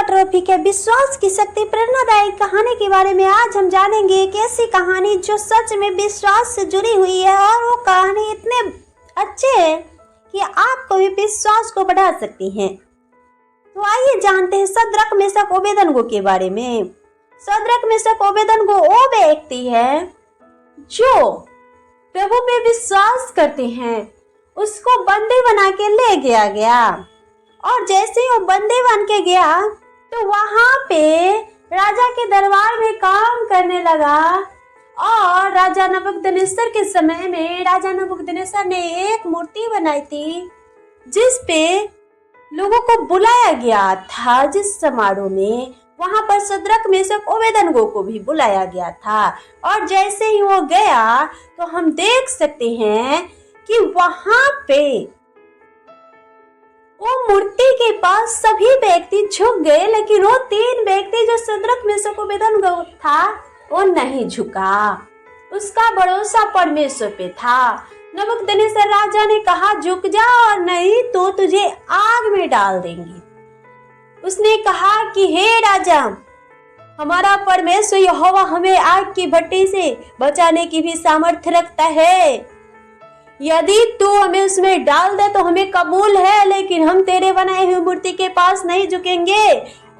Trophy के विश्वास की शक्ति प्रेरणादायक कहानी के बारे में आज हम जानेंगे। एक ऐसी कहानी जो सच में विश्वास से जुड़ी हुई है और वो कहानी इतने अच्छे है कि आपको भी विश्वास को बढ़ा सकती है। तो आइए जानते हैं शद्रक मेशक ओबेदनगो के बारे में। शद्रक मेशक ओबेदनगो वो व्यक्ति है जो प्रभु पे विश्वास करते हैं। उसको बंदी बना के ले गया और जैसे ही वो बंदी बन के गया तो वहां पे राजा के दरबार में काम करने लगा। और राजा नबूकदनेस्सर के समय में राजा नबूकदनेस्सर ने एक मूर्ति बनाई थी जिस पे लोगों को बुलाया गया था। जिस समारोह में वहां पर शद्रक मेशक ओबेदनगो को भी बुलाया गया था। और जैसे ही वो गया तो हम देख सकते हैं कि वहां पे वो मूर्ति के पास सभी व्यक्ति झुक गए, लेकिन वो तीन व्यक्ति जो शद्रक मेशक ओबेदनगो था वो नहीं झुका। उसका भरोसा परमेश्वर पे था। नबूकदनेस्सर राजा ने कहा झुक जा और नहीं तो तुझे आग में डाल देंगे। उसने कहा कि हे राजा, हमारा परमेश्वर यहोवा हमें आग की भट्टी से बचाने की भी सामर्थ्य रखता है। यदि तू हमें उसमें डाल दे तो हमें कबूल है, लेकिन हम तेरे बनाए हुए मूर्ति के पास नहीं झुकेंगे।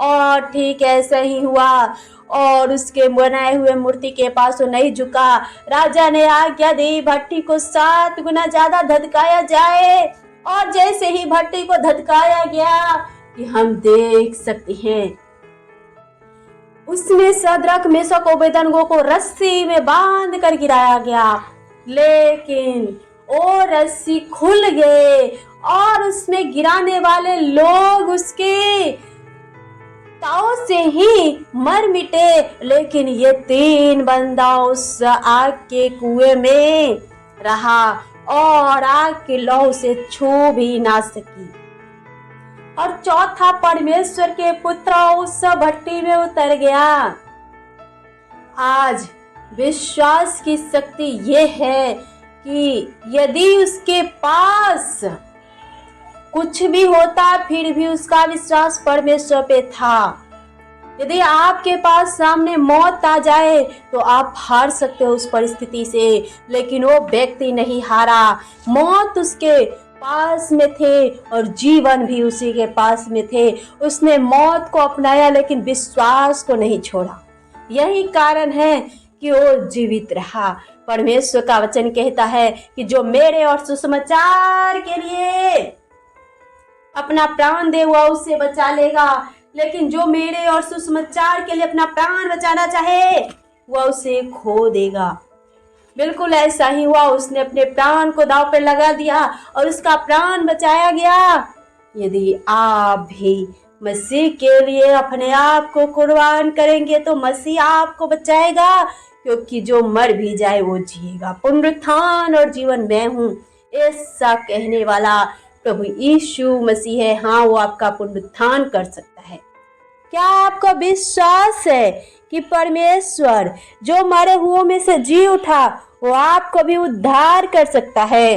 और ठीक ऐसा ही हुआ और उसके बनाए हुए मूर्ति के पास वो नहीं झुका। राजा ने आज्ञा दी भट्टी को 7 गुना ज्यादा धधकाया जाए। और जैसे ही भट्टी को धधकाया गया कि हम देख सकते हैं उसमें शद्रक मेशक ओबेदनगो को रस्सी में बांध कर गिराया गया, लेकिन वो रस्सी खुल गए और उसमें गिराने वाले लोग उसके ताव से ही मर मिटे। लेकिन ये 3 बंदा उस आग के कुएं में रहा और आग के लौ से छू भी ना सकी। और चौथा परमेश्वर के पुत्र उस भट्टी में उतर गया। आज विश्वास की शक्ति ये है कि यदि उसके पास कुछ भी होता फिर भी उसका विश्वास परमेश्वर पे था। यदि आपके पास सामने मौत आ जाए तो आप हार सकते हो उस परिस्थिति से, लेकिन वो व्यक्ति नहीं हारा। मौत उसके पास में थे और जीवन भी उसी के पास में थे। उसने मौत को अपनाया लेकिन विश्वास को नहीं छोड़ा। यही कारण है कि वो जीवित रहा। परमेश्वर का वचन कहता है कि जो मेरे और सुसमाचार के लिए अपना प्राण दे हुआ उससे बचा लेगा, लेकिन जो मेरे और सुसमाचार के लिए अपना प्राण बचाना चाहे वह उसे खो देगा। बिल्कुल ऐसा ही हुआ। उसने अपने प्राण को दांव पर लगा दिया और उसका प्राण बचाया गया। यदि आप भी मसीह के लिए अपने आप को कुर्बान करेंगे तो मसीह आपको बचाएगा, क्योंकि जो मर भी जाए वो जिएगा। पुनरुत्थान और जीवन मैं हूँ, ऐसा कहने वाला प्रभु यीशु मसीह है। हाँ, वो आपका पुनरुत्थान कर सकता है। क्या आपको विश्वास है कि परमेश्वर जो मरे हुओं में से जी उठा वो आपको भी उद्धार कर सकता है?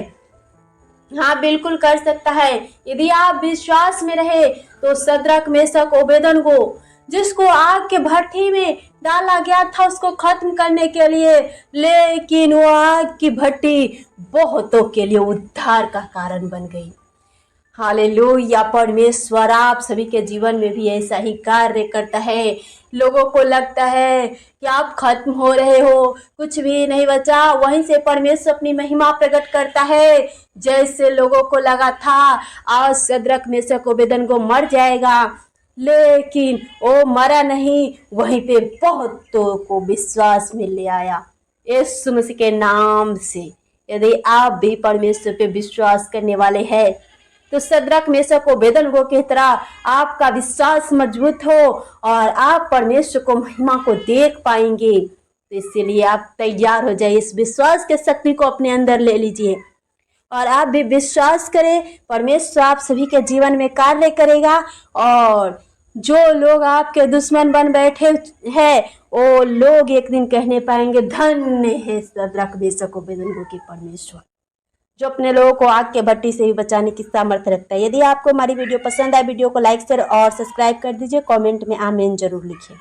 हाँ, बिल्कुल कर सकता है। यदि आप विश्वास में रहे तो शद्रक मेशक ओबेदनगो जिसको आग के भट्टी में डाला गया था उसको खत्म करने के लिए, लेकिन वो आग की भट्टी बहुतों के लिए उद्धार का कारण बन गई। हालेलुया। परमेश्वर आप सभी के जीवन में भी ऐसा ही कार्य करता है। लोगों को लगता है कि आप खत्म हो रहे हो, कुछ भी नहीं बचा, वहीं से परमेश्वर अपनी महिमा प्रकट करता है। जैसे लोगों को लगा था आज शद्रक मेशक ओबेदनगो मर जाएगा, लेकिन वो मरा नहीं, वहीं पे बहुतों को विश्वास में ले आया यीशु मसीह के नाम से। यदि आप भी परमेश्वर पे विश्वास करने वाले हैं तो शद्रक मेशक ओबेदनगो की तरह आपका विश्वास मजबूत हो और आप परमेश्वर को महिमा को देख पाएंगे। तो इसीलिए आप तैयार हो जाइए, इस विश्वास के शक्ति को अपने अंदर ले लीजिए और आप भी विश्वास करें। परमेश्वर आप सभी के जीवन में कार्य करेगा और जो लोग आपके दुश्मन बन बैठे हैं वो लोग एक दिन कहने पाएंगे धन्य है शद्रक मेशक ओबेदनगो के परमेश्वर जो अपने लोगों को आग के भट्टी से भी बचाने की सामर्थ्य रखता है। यदि आपको हमारी वीडियो पसंद आए, वीडियो को लाइक शेयर और सब्सक्राइब कर दीजिए। कमेंट में आमीन जरूर लिखिए।